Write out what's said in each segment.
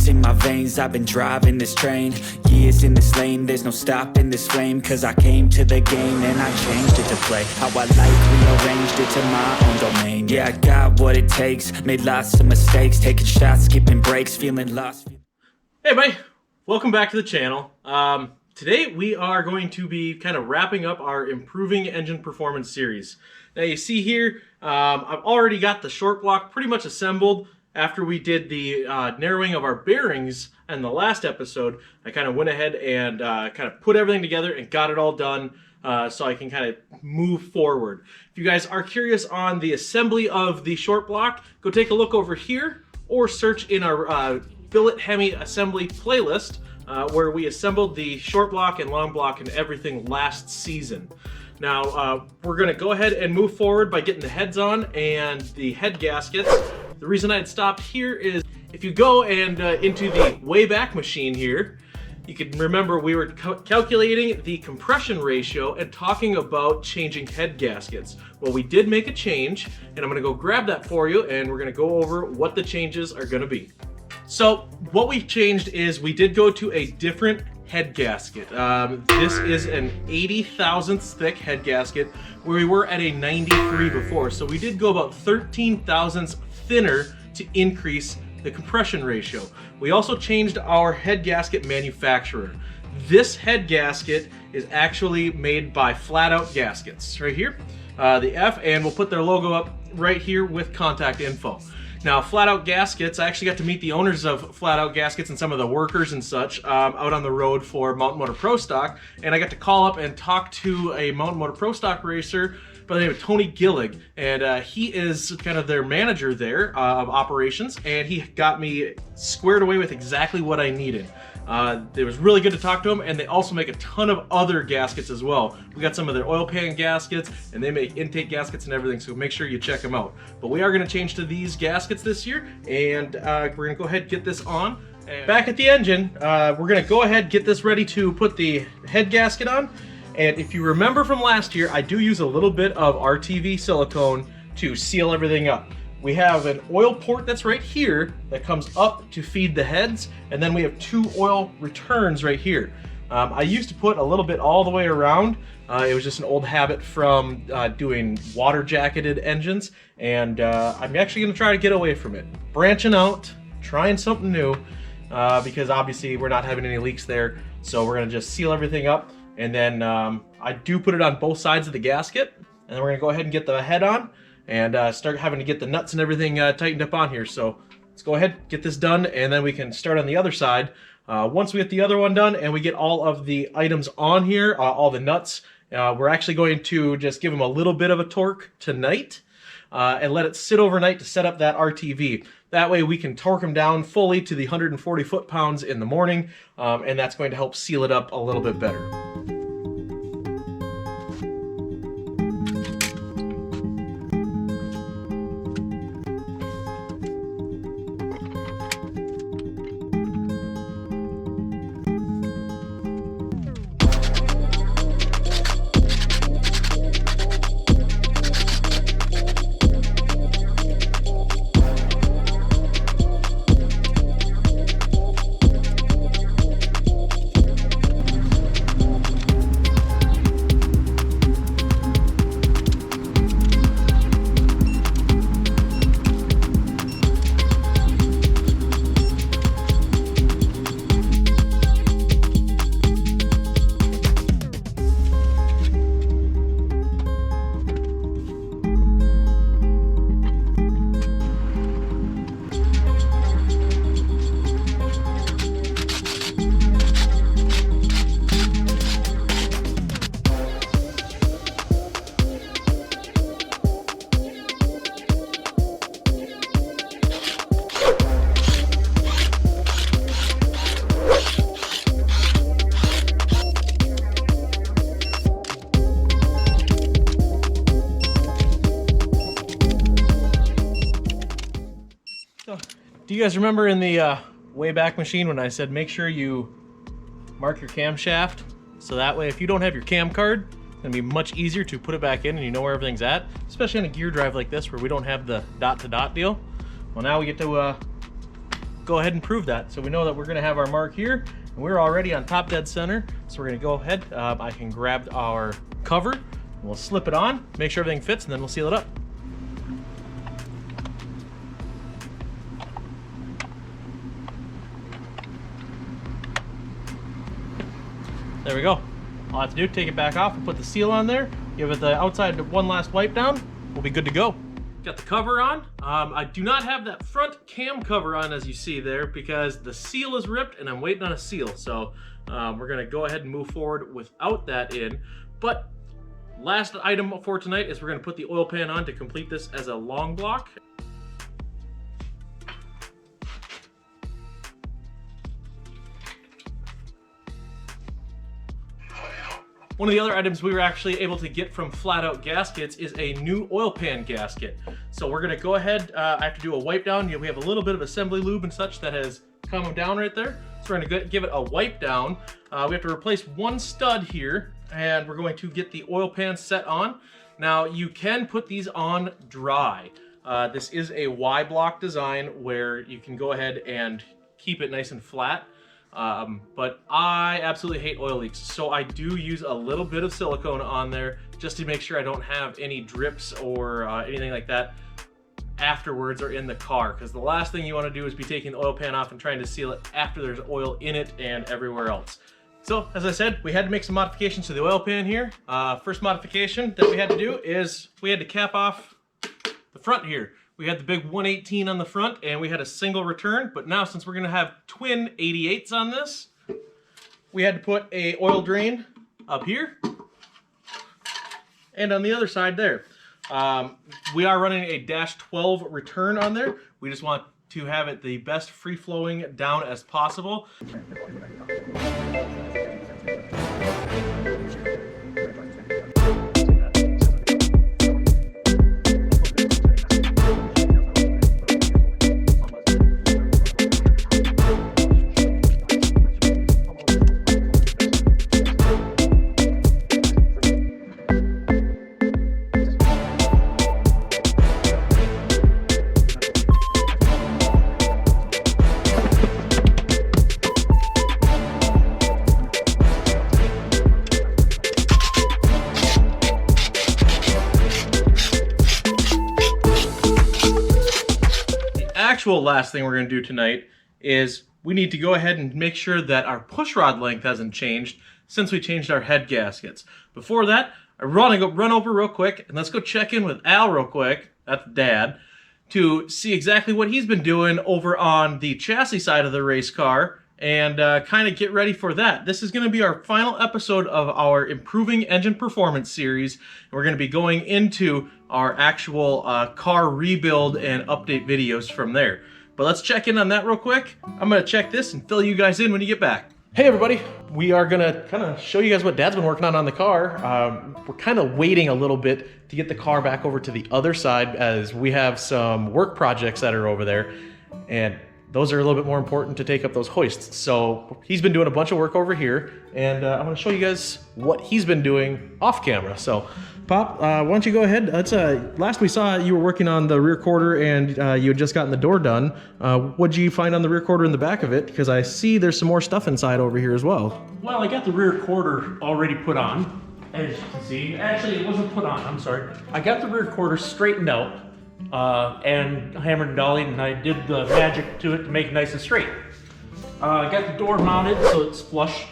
in my veins, I've been driving this train. Years in this lane, there's no stopping this flame. Cause I came to the game and I changed it to play how I like, rearranged it to my own domain. Yeah, I got what it takes, made lots of mistakes, taking shots, skipping breaks, feeling lost. Hey everybody, welcome back to the channel. Today we are going to be kind of wrapping up our Improving Engine Performance series. Now you see here, I've already got the short block pretty much assembled. After we did the narrowing of our bearings in the last episode, I kind of went ahead and kind of put everything together and got it all done so I can kind of move forward. If you guys are curious on the assembly of the short block, go take a look over here or search in our Billet Hemi assembly playlist where we assembled the short block and long block and everything last season. Now we're going to go ahead and move forward by getting the heads on and the head gaskets. The reason I had stopped here is if you go and into the Wayback Machine here, you can remember we were calculating the compression ratio and talking about changing head gaskets. Well, we did make a change, and I'm going to go grab that for you, and we're going to go over what the changes are going to be. So what we changed is we did go to a different head gasket. This is an 80 thousandths thick head gasket where we were at a 93 before. So we did go about 13 thousandths thinner to increase the compression ratio. We also changed our head gasket manufacturer. This head gasket is actually made by Flat Out Gaskets right here, the F, and we'll put their logo up right here with contact info. Now, Flat Out Gaskets, I actually got to meet the owners of Flat Out Gaskets and some of the workers and such out on the road for Mountain Motor Pro Stock, and I got to call up and talk to a Mountain Motor Pro Stock racer by the name of Tony Gillig, and he is kind of their manager there of operations, and he got me squared away with exactly what I needed. It was really good to talk to them, and they also make a ton of other gaskets as well. We got some of their oil pan gaskets, and they make intake gaskets and everything, so make sure you check them out. But we are going to change to these gaskets this year, and we're going to go ahead and get this on. And back at the engine, we're going to go ahead and get this ready to put the head gasket on. And if you remember from last year, I do use a little bit of RTV silicone to seal everything up. We have an oil port that's right here that comes up to feed the heads, and then we have two oil returns right here. I used to put a little bit all the way around. It was just an old habit from doing water jacketed engines, and I'm actually going to try to get away from it. Branching out, trying something new, because obviously we're not having any leaks there, so we're going to just seal everything up. And then I do put it on both sides of the gasket, and then we're gonna go ahead and get the head on and start having to get the nuts and everything tightened up on here. So let's go ahead, get this done, and then we can start on the other side. Once we get the other one done and we get all of the items on here, all the nuts, we're actually going to just give them a little bit of a torque tonight and let it sit overnight to set up that RTV. That way we can torque them down fully to the 140 foot-pounds in the morning, and that's going to help seal it up a little bit better. Do you guys remember in the Wayback Machine when I said make sure you mark your camshaft so that way if you don't have your cam card, it's gonna be much easier to put it back in and you know where everything's at, especially on a gear drive like this where we don't have the dot-to-dot deal. Well, now we get to go ahead and prove that. So we know that we're gonna have our mark here, and we're already on top dead center. So we're gonna go ahead, I can grab our cover, and we'll slip it on, make sure everything fits, and then we'll seal it up. There we go. All I have to do, take it back off and put the seal on there, give it the outside one last wipe down, we'll be good to go. Got the cover on. I do not have that front cam cover on, as you see there, because the seal is ripped and I'm waiting on a seal. So we're gonna go ahead and move forward without that in. But last item for tonight is we're gonna put the oil pan on to complete this as a long block. One of the other items we were actually able to get from Flat Out Gaskets is a new oil pan gasket. So we're gonna go ahead, I have to do a wipe down. We have a little bit of assembly lube and such that has come down right there. So we're gonna give it a wipe down. We have to replace one stud here, and we're going to get the oil pan set on. Now you can put these on dry. This is a Y block design where you can go ahead and keep it nice and flat. But I absolutely hate oil leaks, so I do use a little bit of silicone on there just to make sure I don't have any drips or anything like that afterwards or in the car, because the last thing you want to do is be taking the oil pan off and trying to seal it after there's oil in it and everywhere else. So as I said, we had to make some modifications to the oil pan here. First modification that we had to do is we had to cap off the front here. We had the big 118 on the front and we had a single return, but now since we're gonna have twin 88s on this, we had to put a oil drain up here and on the other side there. We are running a -12 return on there. We just want to have it the best free flowing down as possible. Actual last thing we're going to do tonight is we need to go ahead and make sure that our push rod length hasn't changed since we changed our head gaskets. Before that, I want to go run over real quick and let's go check in with Al real quick, that's Dad, to see exactly what he's been doing over on the chassis side of the race car and kind of get ready for that. This is going to be our final episode of our Improving Engine Performance series. And we're going to be going into our actual car rebuild and update videos from there. But let's check in on that real quick. I'm going to check this and fill you guys in when you get back. Hey everybody, we are going to kind of show you guys what Dad's been working on the car. We're kind of waiting a little bit to get the car back over to the other side as we have some work projects that are over there. And those are a little bit more important to take up those hoists. So he's been doing a bunch of work over here, and I'm gonna show you guys what he's been doing off camera. So Pop, why don't you go ahead? That's last we saw you were working on the rear quarter and you had just gotten the door done. What'd you find on the rear quarter in the back of it? Because I see there's some more stuff inside over here as well. Well, I got the rear quarter already put on, as you can see. Actually, it wasn't put on, I'm sorry. I got the rear quarter straightened out and hammered and dollied, and I did the magic to it to make it nice and straight. I got the door mounted so it's flush.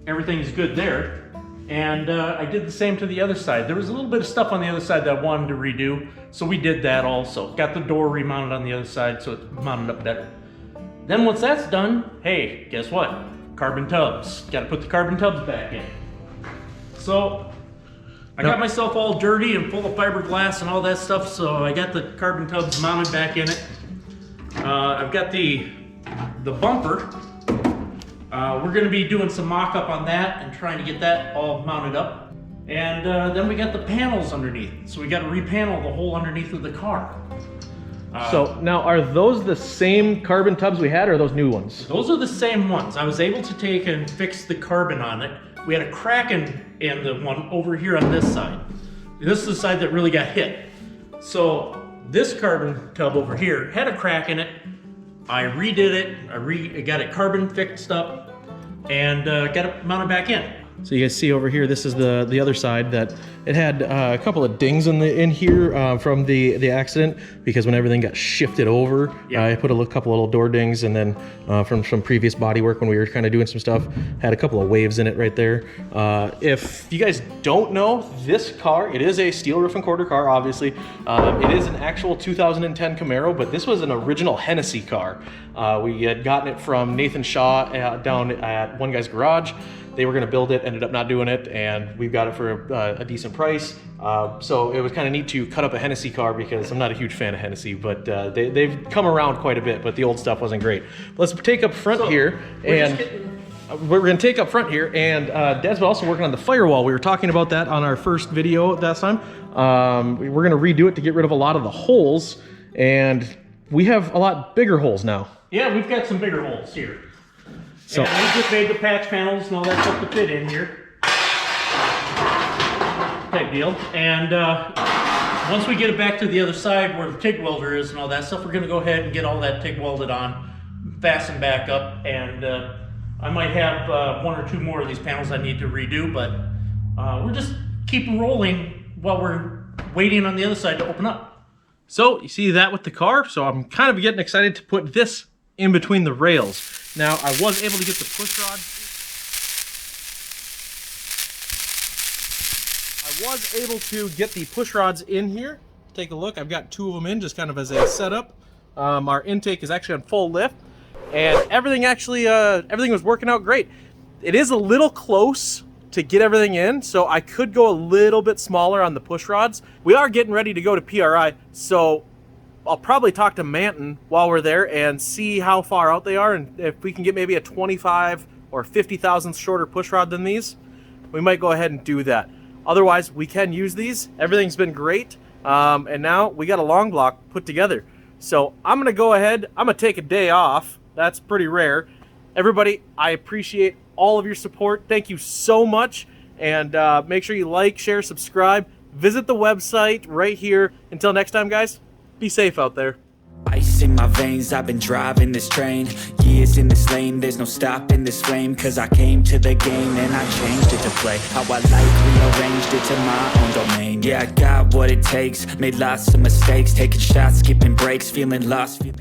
Everything's good there. And I did the same to the other side. There was a little bit of stuff on the other side that I wanted to redo, so we did that also. Got the door remounted on the other side so it's mounted up better. Then once that's done, hey, guess what? Carbon tubs. Got to put the carbon tubs back in. So I got myself all dirty and full of fiberglass and all that stuff, so I got the carbon tubs mounted back in it. I've got the bumper. We're going to be doing some mock-up on that and trying to get that all mounted up. And then we got the panels underneath. So we got to repanel the whole underneath of the car. So now, are those the same carbon tubs we had, or are those new ones? Those are the same ones. I was able to take and fix the carbon on it. We had a crack in the one over here on this side. This is the side that really got hit. So this carbon tub over here had a crack in it. I redid it. I got it carbon fixed up and got it mounted back in. So you guys see over here, this is the other side that it had a couple of dings in here from the accident, because when everything got shifted over, I put a couple of little door dings, and then from some previous body work when we were kind of doing some stuff, had a couple of waves in it right there. If you guys don't know, this car, it is a steel roof and quarter car, obviously. It is an actual 2010 Camaro, but this was an original Hennessy car. We had gotten it from Nathan Shaw down at one guy's garage. They were going to build it, ended up not doing it, and we've got it for a decent price. So it was kind of neat to cut up a Hennessy car, because I'm not a huge fan of Hennessy, but they've come around quite a bit, but the old stuff wasn't great. Let's take up front here, and we're going to take up front here, and Dad's also working on the firewall. We were talking about that on our first video last time. We're going to redo it to get rid of a lot of the holes, and we have a lot bigger holes now. Yeah, we've got some bigger holes here. So and we just made the patch panels and all that stuff to fit in here. Type deal. And once we get it back to the other side where the TIG welder is and all that stuff, we're going to go ahead and get all that TIG welded on, fasten back up, and I might have one or two more of these panels I need to redo, but we're just keeping rolling while we're waiting on the other side to open up. So you see that with the car, so I'm kind of getting excited to put this in between the rails. Now, I was able to get the push rod. I was able to get the push rods in here. Take a look. I've got two of them in, just kind of as a setup. Our intake is actually on full lift, and everything was working out great. It is a little close to get everything in, so I could go a little bit smaller on the push rods. We are getting ready to go to PRI, so I'll probably talk to Manton while we're there and see how far out they are, and if we can get maybe a 25 or 50 thousandths shorter push rod than these, we might go ahead and do that. Otherwise, we can use these. Everything's been great, and now we got a long block put together. So I'm gonna go ahead, I'm gonna take a day off. That's pretty rare. Everybody, I appreciate all of your support. Thank you so much, and make sure you like, share, subscribe. Visit the website right here. Until next time, guys, be safe out there. Ice in my veins, I've been driving this train. Years in this lane, there's no stopping this flame. Cause I came to the game and I changed it to play how I like, rearranged it to my own domain. Yeah, I got what it takes, made lots of mistakes, taking shots, skipping breaks, feeling lost, feeling